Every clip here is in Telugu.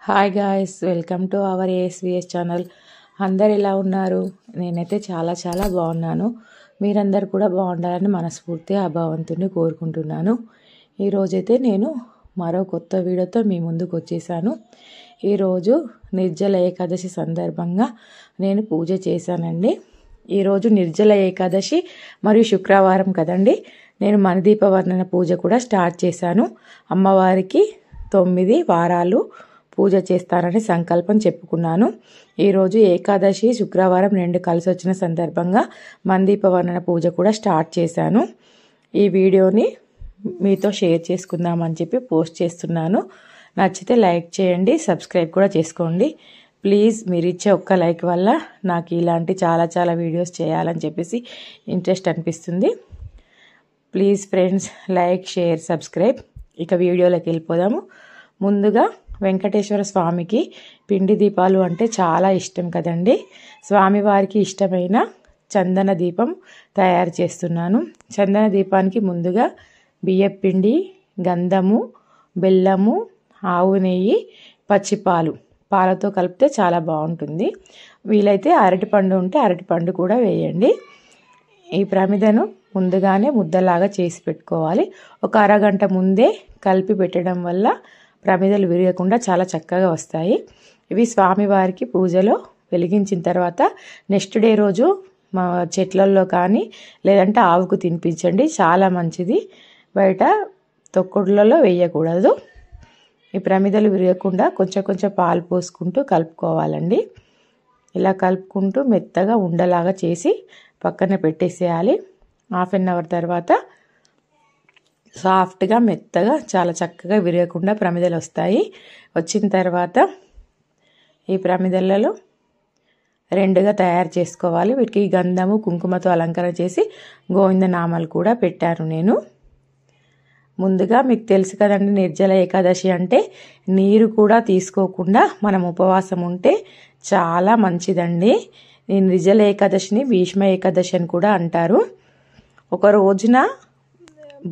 Hi guys, welcome to our ASVS channel. అందరు ఎలా ఉన్నారు? నేనైతే చాలా బాగున్నాను. మీరందరు కూడా బాగుండాలని మనస్ఫూర్తిగా ఆ భగవంతుని కోరుకుంటున్నాను. ఈరోజైతే నేను మరో కొత్త వీడియోతో మీ ముందుకు వచ్చేసాను. ఈరోజు నిర్జల ఏకాదశి సందర్భంగా నేను పూజ చేశానండి. ఈరోజు నిర్జల ఏకాదశి మరియు శుక్రవారం కదండి. నేను మణిదీప వర్ణన పూజ కూడా స్టార్ట్ చేశాను. అమ్మవారికి 9 వారాలు పూజ చేస్తానని సంకల్పం చెప్పుకున్నాను. ఈరోజు ఏకాదశి శుక్రవారం 2 కలిసి వచ్చిన సందర్భంగా మణిదీప వర్ణన పూజ కూడా స్టార్ట్ చేశాను. ఈ వీడియోని మీతో షేర్ చేసుకుందామని చెప్పి పోస్ట్ చేస్తున్నాను. నచ్చితే లైక్ చేయండి, సబ్స్క్రైబ్ కూడా చేసుకోండి. ప్లీజ్ మీరు ఇచ్చే ఒక్క లైక్ వల్ల నాకు ఇలాంటి చాలా వీడియోస్ చేయాలని చెప్పేసి ఇంట్రెస్ట్ అనిపిస్తుంది. Please friends, like, share, subscribe. ఇక వీడియోలోకి వెళ్ళిపోదాము. ముందుగా వెంకటేశ్వర స్వామికి పిండి దీపాలు అంటే చాలా ఇష్టం కదండి. స్వామివారికి ఇష్టమైన చందన దీపం తయారు చేస్తున్నాను. చందన దీపానికి ముందుగా బియ్యం పిండి, గంధము, బెల్లము, ఆవు నెయ్యి, పచ్చిపాలు, పాలతో కలిపితే చాలా బాగుంటుంది. వీలైతే అరటిపండు ఉంటే అరటిపండు కూడా వేయండి. ఈ ప్రమిదను ముందుగానే ముద్దలాగా చేసి పెట్టుకోవాలి. ఒక అరగంట ముందే కలిపి పెట్టడం వల్ల ప్రమిదలు విరగకుండా చాలా చక్కగా వస్తాయి. ఇవి స్వామివారికి పూజలో వెలిగించిన తర్వాత నెక్స్ట్ డే రోజు మా చెట్లల్లో కానీ లేదంటే ఆవుకు తినిపించండి, చాలా మంచిది. బయట తొక్కుడులలో వేయకూడదు. ఈ ప్రమిదలు విరగకుండా కొంచెం పాలు పోసుకుంటూ కలుపుకోవాలండి. ఇలా కలుపుకుంటూ మెత్తగా ఉండలాగా చేసి పక్కన పెట్టేసేయాలి. హాఫ్ అన్ అవర్ తర్వాత సాఫ్ట్గా మెత్తగా చాలా చక్కగా విరగకుండా ప్రమిదలు వస్తాయి. వచ్చిన తర్వాత ఈ ప్రమిదలలో 2గా తయారు చేసుకోవాలి. వీటికి గంధము, కుంకుమతో అలంకరణ చేసి గోవింద నామాలు కూడా పెట్టాను నేను. ముందుగా మీకు తెలుసు కదండి, నిర్జల ఏకాదశి అంటే నీరు కూడా తీసుకోకుండా మనం ఉపవాసం ఉంటే చాలా మంచిదండి. ఈ నిర్జల ఏకాదశిని భీష్మ ఏకాదశి అని కూడా అంటారు. ఒక రోజున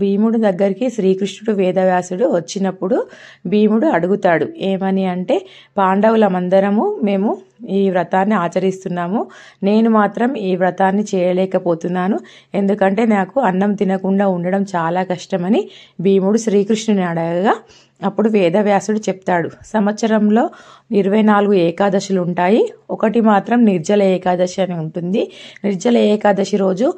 భీముడు దగ్గరికి శ్రీకృష్ణుడు వేదవ్యాసుడు వచ్చినప్పుడు భీముడు అడుగుతాడు, ఏమని అంటే, పాండవులమందరము మేము ఈ వ్రతాన్ని ఆచరిస్తున్నాము, నేను మాత్రం ఈ వ్రతాన్ని చేయలేకపోతున్నాను, ఎందుకంటే నాకు అన్నం తినకుండా ఉండడం చాలా కష్టమని భీముడు శ్రీకృష్ణుని అడగగా అప్పుడు వేదవ్యాసుడు చెప్తాడు, సంవత్సరంలో 24 ఏకాదశులు ఉంటాయి, ఒకటి మాత్రం నిర్జల ఏకాదశి అని ఉంటుంది. నిర్జల ఏకాదశి రోజు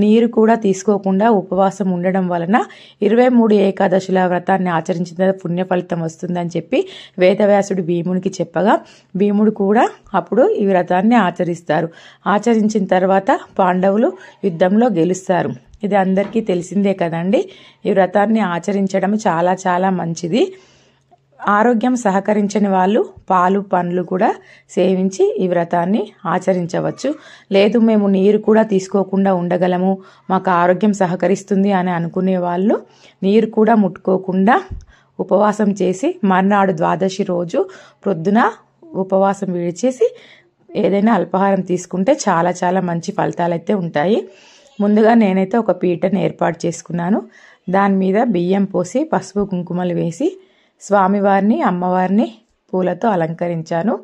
నీరు కూడా తీసుకోకుండా ఉపవాసం ఉండడం వలన 23 ఏకాదశుల వ్రతాన్ని ఆచరించిన పుణ్య ఫలితం వస్తుందని చెప్పి వేదవ్యాసుడు భీమునికి చెప్పగా భీముడు కూడా అప్పుడు ఈ వ్రతాన్ని ఆచరిస్తారు. ఆచరించిన తర్వాత పాండవులు యుద్ధంలో గెలుస్తారు. ఇది అందరికీ తెలిసిందే కదండి. ఈ వ్రతాన్ని ఆచరించడం చాలా మంచిది. ఆరోగ్యం సహకరించని వాళ్ళు పాలు, పండ్లు కూడా సేవించి ఈ వ్రతాన్ని ఆచరించవచ్చు. లేదు మేము నీరు కూడా తీసుకోకుండా ఉండగలము, మాకు ఆరోగ్యం సహకరిస్తుంది అని అనుకునే వాళ్ళు నీరు కూడా ముట్టుకోకుండా ఉపవాసం చేసి మర్నాడు ద్వాదశి రోజు ప్రొద్దున ఉపవాసం విడిచేసి ఏదైనా అల్పాహారం తీసుకుంటే చాలా మంచి ఫలితాలు అయితే ఉంటాయి. ముందుగా నేనైతే ఒక పీటను ఏర్పాటు చేసుకున్నాను. దాని మీద బియ్యం పోసి పసుపు కుంకుమలు వేసి స్వామివారిని, అమ్మవారిని పూలతో అలంకరించాను.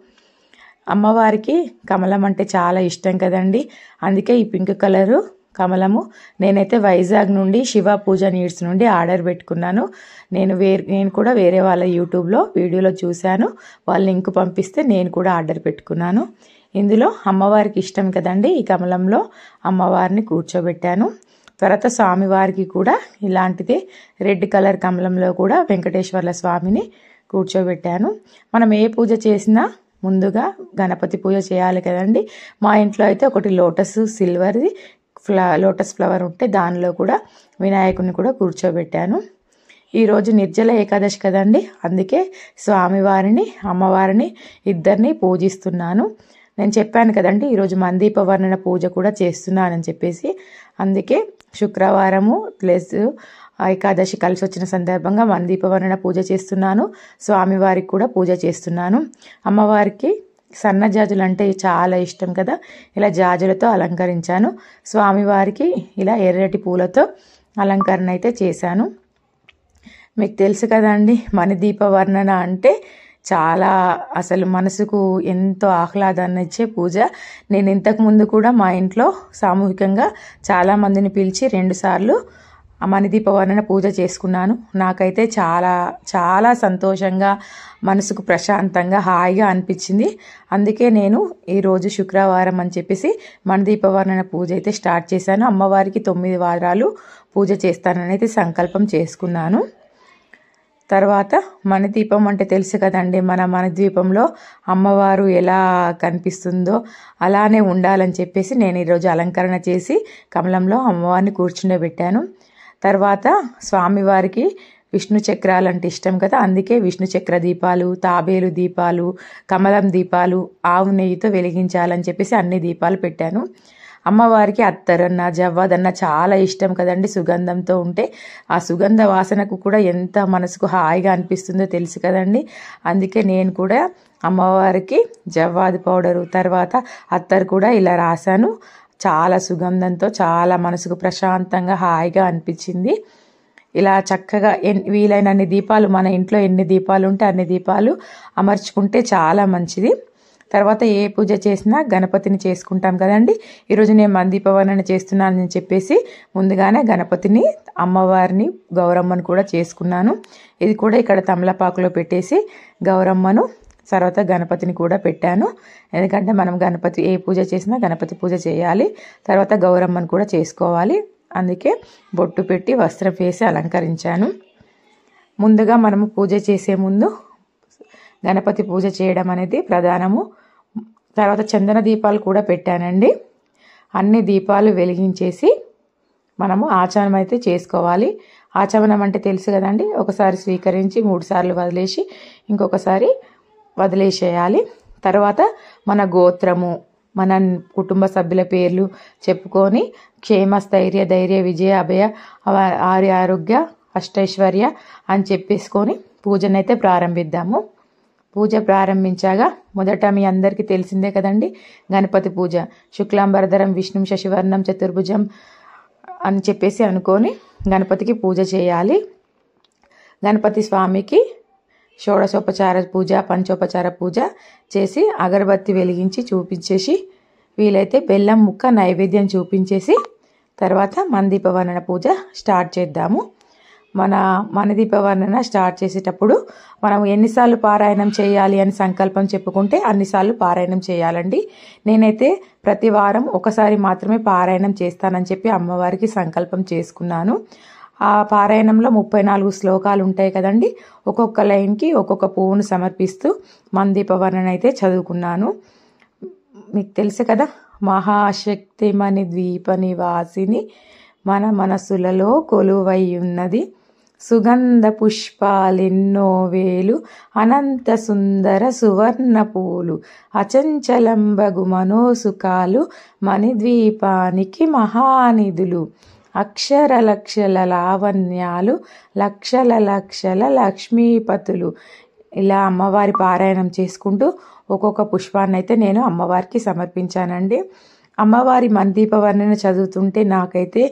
అమ్మవారికి కమలం అంటే చాలా ఇష్టం కదండి. అందుకే ఈ పింక్ కలరు కమలము నేనైతే వైజాగ్ నుండి శివ పూజ నీడ్స్ నుండి ఆర్డర్ పెట్టుకున్నాను. నేను కూడా వేరే వాళ్ళ యూట్యూబ్లో వీడియోలో చూశాను, వాళ్ళ లింక్ పంపిస్తే నేను కూడా ఆర్డర్ పెట్టుకున్నాను. ఇందులో అమ్మవారికి ఇష్టం కదండి, ఈ కమలంలో అమ్మవారిని కూర్చోబెట్టాను. తర్వాత స్వామివారికి కూడా ఇలాంటిదే రెడ్ కలర్ కమలంలో కూడా వెంకటేశ్వర్ల స్వామిని కూర్చోబెట్టాను. మనం ఏ పూజ చేసినా ముందుగా గణపతి పూజ చేయాలి కదండి. మా ఇంట్లో అయితే ఒకటి లోటస్ సిల్వర్ది లోటస్ ఫ్లవర్ ఉంటే దానిలో కూడా వినాయకుని కూడా కూర్చోబెట్టాను. ఈరోజు నిర్జల ఏకాదశి కదండి, అందుకే స్వామివారిని, అమ్మవారిని ఇద్దరిని పూజిస్తున్నాను. నేను చెప్పాను కదండి ఈరోజు మణిదీప వర్ణన పూజ కూడా చేస్తున్నానని చెప్పేసి, అందుకే శుక్రవారము ప్లస్ ఏకాదశి కలిసి వచ్చిన సందర్భంగా మణిదీప వర్ణన పూజ చేస్తున్నాను. స్వామివారికి కూడా పూజ చేస్తున్నాను. అమ్మవారికి సన్న జాజులు అంటే చాలా ఇష్టం కదా, ఇలా జాజులతో అలంకరించాను. స్వామివారికి ఇలా ఎర్రటి పూలతో అలంకరణ అయితే చేశాను. మీకు తెలుసు కదండి, మణిదీప వర్ణన అంటే చాలా అసలు మనసుకు ఎంతో ఆహ్లాదాన్ని ఇచ్చే పూజ. నేను ఇంతకుముందు కూడా మా ఇంట్లో సామూహికంగా చాలామందిని పిలిచి 2 సార్లు మణిదీపవర్ణన పూజ చేసుకున్నాను. నాకైతే చాలా చాలా సంతోషంగా, మనసుకు ప్రశాంతంగా, హాయిగా అనిపించింది. అందుకే నేను ఈరోజు శుక్రవారం అని చెప్పేసి మణిదీపవర్ణన పూజ అయితే స్టార్ట్ చేశాను. అమ్మవారికి 9 వారాలు పూజ చేస్తానని అయితే సంకల్పం చేసుకున్నాను. తర్వాత మణిదీపం అంటే తెలుసు కదండి, మన మణిద్వీపంలో అమ్మవారు ఎలా కనిపిస్తుందో అలానే ఉండాలని చెప్పేసి నేను ఈరోజు అలంకరణ చేసి కమలంలో అమ్మవారిని కూర్చుండబెట్టాను. తర్వాత స్వామివారికి విష్ణు చక్రాలు అంటే ఇష్టం కదా, అందుకే విష్ణు చక్ర దీపాలు, తాబేలు దీపాలు, కమలం దీపాలు, ఆవు నెయ్యితో వెలిగించాలని చెప్పేసి అన్ని దీపాలు పెట్టాను. అమ్మవారికి అత్తరన్న జవ్వాదన్న చాలా ఇష్టం కదండి, సుగంధంతో ఉంటే ఆ సుగంధ వాసనకు కూడా ఎంత మనసుకు హాయిగా అనిపిస్తుందో తెలుసు కదండి. అందుకే నేను కూడా అమ్మవారికి జవ్వాది పౌడరు తర్వాత అత్తరు కూడా ఇలా రాశాను. చాలా సుగంధంతో చాలా మనసుకు ప్రశాంతంగా హాయిగా అనిపించింది. ఇలా చక్కగా వీలైనన్ని దీపాలు, మన ఇంట్లో ఎన్ని దీపాలు ఉంటే అన్ని దీపాలు అమర్చుకుంటే చాలా మంచిది. తర్వాత ఏ పూజ చేసినా గణపతిని చేసుకుంటాం కదండి. ఈరోజు నేను మణిదీపవర్ణన చేస్తున్నానని చెప్పేసి ముందుగానే గణపతిని, అమ్మవారిని, గౌరమ్మను కూడా చేసుకున్నాను. ఇది కూడా ఇక్కడ తమలపాకులో పెట్టేసి గౌరమ్మను తర్వాత గణపతిని కూడా పెట్టాను. ఎందుకంటే మనం గణపతి ఏ పూజ చేసినా గణపతి పూజ చేయాలి, తర్వాత గౌరమ్మను కూడా చేసుకోవాలి. అందుకే బొట్టు పెట్టి వస్త్రం వేసి అలంకరించాను. ముందుగా మనము పూజ చేసే ముందు గణపతి పూజ చేయడం అనేది ప్రధానము. తర్వాత చందన దీపాలు కూడా పెట్టానండి. అన్ని దీపాలు వెలిగించేసి మనము ఆచమనం అయితే చేసుకోవాలి. ఆచమనం అంటే తెలుసు కదండి, ఒకసారి స్వీకరించి 3 సార్లు వదిలేసి ఇంకొకసారి వదిలేసేయాలి. తర్వాత మన గోత్రము, మన కుటుంబ సభ్యుల పేర్లు చెప్పుకొని క్షేమ, స్థైర్య, ధైర్య, విజయ, అభయ, ఆరోగ్య, అష్టైశ్వర్య అని చెప్పేసుకొని పూజనైతే ప్రారంభిద్దాము. పూజ ప్రారంభించాగా మొదట మీ అందరికీ తెలిసిందే కదండి, గణపతి పూజ. శుక్లాంబరధరం విష్ణుం శశివర్ణం చతుర్భుజం అని చెప్పేసి అనుకొని గణపతికి పూజ చేయాలి. గణపతి స్వామికి షోడశోపచార పూజ, పంచోపచార పూజ చేసి అగరబత్తి వెలిగించి చూపించేసి వీలైతే బెల్లం ముక్క నైవేద్యం చూపించేసి తర్వాత మణిదీపవర్ణన పూజ స్టార్ట్ చేద్దాము. మన మణిదీపవర్ణన స్టార్ట్ చేసేటప్పుడు మనం ఎన్నిసార్లు పారాయణం చేయాలి అని సంకల్పం చెప్పుకుంటే అన్నిసార్లు పారాయణం చేయాలండి. నేనైతే ప్రతి వారం ఒకసారి మాత్రమే పారాయణం చేస్తానని చెప్పి అమ్మవారికి సంకల్పం చేసుకున్నాను. ఆ పారాయణంలో 34 శ్లోకాలు ఉంటాయి కదండి. ఒక్కొక్క లైన్కి ఒక్కొక్క పువ్వును సమర్పిస్తూ మణిదీపవర్ణన అయితే చదువుకున్నాను. మీకు తెలుసు కదా, మహాశక్తి మణిద్వీప నివాసిని మన మనసులలో కొలువై ఉన్నది, సుగంధ పుష్పాలెన్నో వేలు, అనంత సుందర సువర్ణ పూలు, అచంచలంబగు మనోసుకాలు, మణిద్వీపానికి మహానిధులు, అక్షర లక్షల లావణ్యాలు, లక్షల లక్షల లక్ష్మీపతులు. ఇలా అమ్మవారి పారాయణం చేసుకుంటూ ఒక్కొక్క పుష్పాన్ని అయితే నేను అమ్మవారికి సమర్పించానండి. అమ్మవారి మణిదీపవర్ణన చదువుతుంటే నాకైతే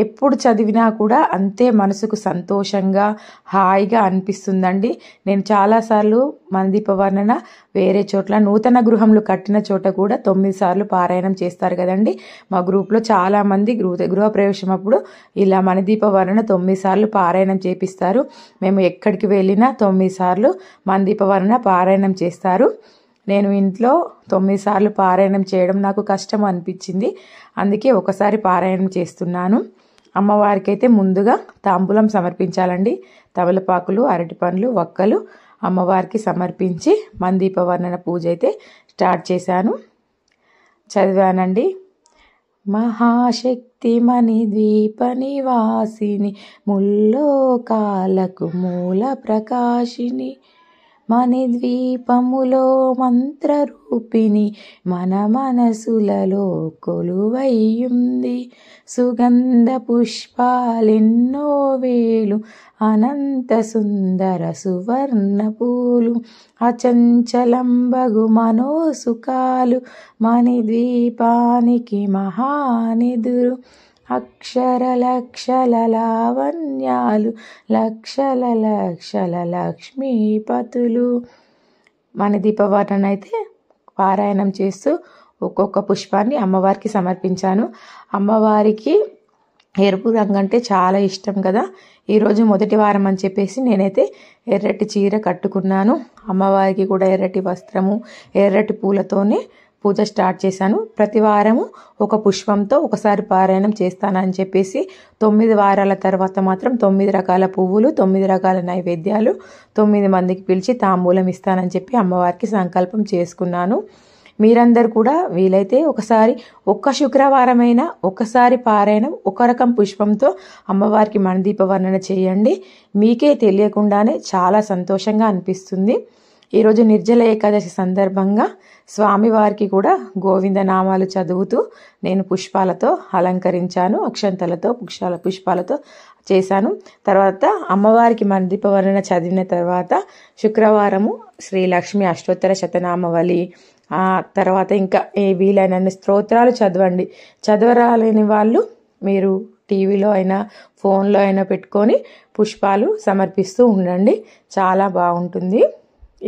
ఎప్పుడు చదివినా కూడా అంతే మనసుకు సంతోషంగా, హాయిగా అనిపిస్తుందండి. నేను చాలాసార్లు మణిదీపవర్ణన వేరే చోట్ల నూతన గృహంలో కట్టిన చోట కూడా 9 సార్లు పారాయణం చేస్తారు కదండి. మా గ్రూప్లో చాలామంది గృహప్రవేశం అప్పుడు ఇలా మణిదీపవర్ణన 9 సార్లు పారాయణం చేపిస్తారు. మేము ఎక్కడికి వెళ్ళినా 9 సార్లు మణిదీపవర్ణన పారాయణం చేస్తారు. నేను ఇంట్లో 9 సార్లు పారాయణం చేయడం నాకు కష్టం అనిపించింది. అందుకే ఒకసారి పారాయణం చేస్తున్నాను. అమ్మవారికి అయితే ముందుగా తాంబూలం సమర్పించాలండి. తమలపాకులు, అరటిపండ్లు, వక్కలు అమ్మవారికి సమర్పించి మణిదీపవర్ణన పూజ అయితే స్టార్ట్ చేశాను. చదివానండి. మహాశక్తి మణిద్వీప నివాసిని, ముల్లోకాలకు మూల ప్రకాశిని, మణిద్వీపములో మంత్రరూపిణి, మన మనసులలో కొలువైయుంది, సుగంధ పుష్పాలెన్నో వేలు, అనంత సుందర సువర్ణ పూలు, అచంచలంబగు మనోసుకాలు, మణిద్వీపానికి మహానిధులు, అక్షర లక్షల లావణ్యాలు, లక్షల లక్షల లక్ష్మీపతులు. మణిదీపవర్ణన అయితే పారాయణం చేస్తూ ఒక్కొక్క పుష్పాన్ని అమ్మవారికి సమర్పించాను. అమ్మవారికి ఎరుపు రంగు అంటే చాలా ఇష్టం కదా. ఈరోజు మొదటి వారం అని చెప్పేసి నేనైతే ఎర్రటి చీర కట్టుకున్నాను. అమ్మవారికి కూడా ఎర్రటి వస్త్రము, ఎర్రటి పూలతోనే పూజ స్టార్ట్ చేశాను. ప్రతి వారము ఒక పుష్పంతో ఒకసారి పారాయణం చేస్తానని చెప్పేసి 9 వారాల తర్వాత మాత్రం 9 రకాల పువ్వులు, 9 రకాల నైవేద్యాలు 9 మందికి పిలిచి తాంబూలం ఇస్తానని చెప్పి అమ్మవారికి సంకల్పం చేసుకున్నాను. మీరందరూ కూడా వీలైతే ఒకసారి ఒక్క శుక్రవారమైనా ఒకసారి పారాయణం ఒక రకం పుష్పంతో అమ్మవారికి మణిదీపవర్ణన చేయండి. మీకే తెలియకుండానే చాలా సంతోషంగా అనిపిస్తుంది. ఈరోజు నిర్జల ఏకాదశి సందర్భంగా స్వామివారికి కూడా గోవింద నామాలు చదువుతూ నేను పుష్పాలతో అలంకరించాను. అక్షంతలతో పుష్పాలతో చేశాను. తర్వాత అమ్మవారికి మణిదీపవర్ణన చదివిన తర్వాత శుక్రవారము శ్రీ లక్ష్మి అష్టోత్తర శతనామవళి, తర్వాత ఇంకా వీలైనన్ని స్తోత్రాలు చదవండి. చదవరాలేని వాళ్ళు మీరు టీవీలో అయినా ఫోన్లో అయినా పెట్టుకొని పుష్పాలు సమర్పిస్తూ ఉండండి. చాలా బాగుంటుంది.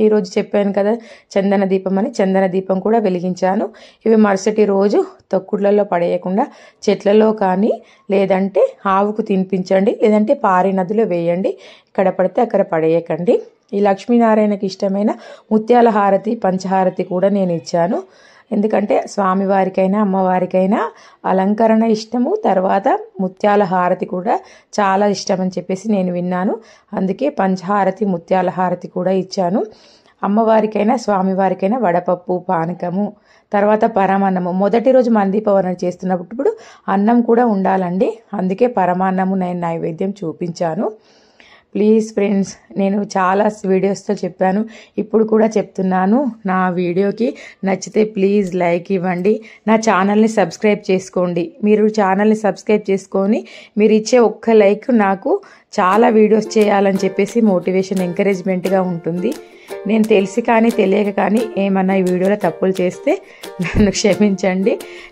ఈరోజు చెప్పాను కదా చందన దీపం అని, చందన దీపం కూడా వెలిగించాను. ఇవి మరుసటి రోజు తొక్కుళ్ళలో పడేయకుండా చెట్లలో కానీ లేదంటే ఆవుకు తినిపించండి, లేదంటే పారే నదిలో వేయండి. ఎక్కడ పడితే అక్కడ పడేయకండి. ఈ లక్ష్మీనారాయణకి ఇష్టమైన ముత్యాల హారతి, పంచహారతి కూడా నేను ఇచ్చాను. ఎందుకంటే స్వామివారికైనా అమ్మవారికైనా అలంకరణ ఇష్టము, తర్వాత ముత్యాల హారతి కూడా చాలా ఇష్టం అని చెప్పేసి నేను విన్నాను. అందుకే పంచహారతి, ముత్యాల హారతి కూడా ఇచ్చాను. అమ్మవారికైనా స్వామివారికైనా వడపప్పు, పానకము, తర్వాత పరమాన్నము. మొదటి రోజు మణిదీపవర్ణన చేస్తున్నప్పుడు అన్నం కూడా ఉండాలండి. అందుకే పరమాన్నము నేను నైవేద్యం చూపించాను. ప్లీజ్ ఫ్రెండ్స్, నేను చాలా వీడియోస్తో చెప్పాను, ఇప్పుడు కూడా చెప్తున్నాను. నా వీడియోకి నచ్చితే ప్లీజ్ లైక్ ఇవ్వండి. నా ఛానల్ని సబ్స్క్రైబ్ చేసుకోండి. మీరు ఛానల్ని సబ్స్క్రైబ్ చేసుకొని మీరు ఇచ్చే ఒక్క లైక్ నాకు చాలా వీడియోస్ చేయాలని చెప్పేసి మోటివేషన్, ఎంకరేజ్మెంట్గా ఉంటుంది. నేను తెలిసి కానీ తెలియక కానీ ఏమన్నా ఈ వీడియోలో తప్పులు చేస్తే నన్ను క్షమించండి.